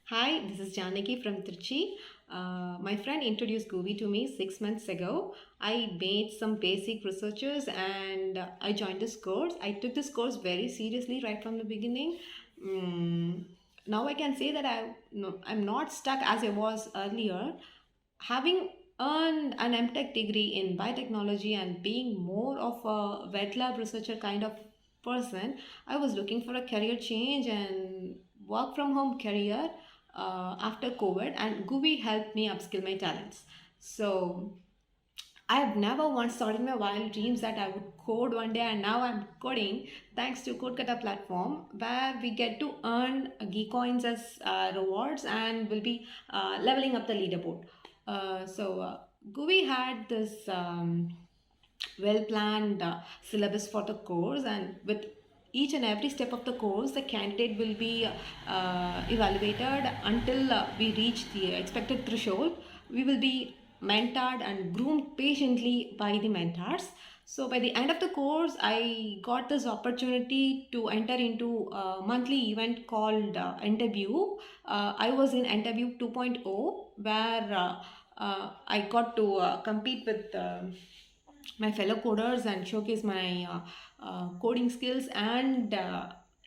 Hi, this is Janaki from Trichy. My friend introduced GUVI to me 6 months ago. I made some basic researches and I joined this course. I took this course very seriously right from the beginning. Mm, Now I can say that I'm not stuck as I was earlier. Having earned an MTech degree in biotechnology and being more of a wet lab researcher kind of person, I was looking for a career change and work from home career after COVID, and GUVI helped me upskill my talents. So I've never once thought in my wild dreams that I would code one day, and now I'm coding thanks to Codekata platform where we get to earn geek coins as rewards and will be leveling up the leaderboard. GUVI had this well planned syllabus for the course, and with each and every step of the course the candidate will be evaluated until we reach the expected threshold. We will be mentored and groomed patiently by the mentors. So by the end of the course I got this opportunity to enter into a monthly event called interview. I was in interview 2.0 where I got to compete with my fellow coders and showcase my coding skills and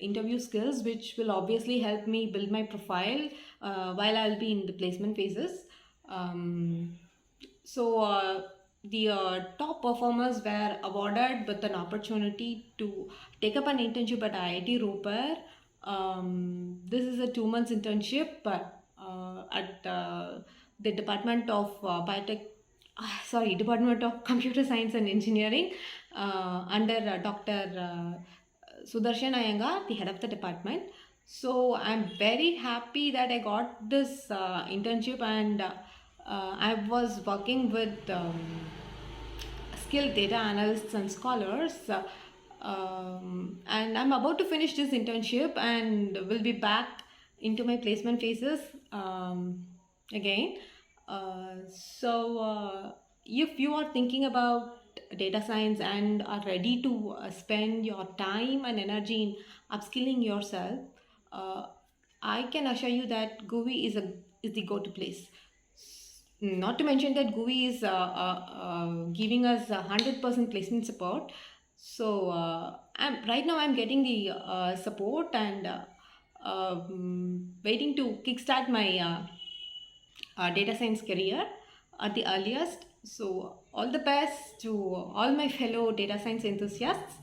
interview skills, which will obviously help me build my profile while I'll be in the placement phases. Um, the top performers were awarded with an opportunity to take up an internship at IIT-Ropar. This is a 2 months internship at the Department of Department of Computer Science and Engineering under Dr. Sudarshan Iyengar, the head of the department. So I'm very happy that I got this internship, and I was working with skilled data analysts and scholars. And I'm about to finish this internship and will be back into my placement phases again. If you are thinking about data science and are ready to spend your time and energy in upskilling yourself, uh, I can assure you that GUVI is the go-to place. Not to mention that GUVI is giving us 100% placement support. So right now I'm getting the support and waiting to kickstart my data science career at the earliest. So all the best to all my fellow data science enthusiasts.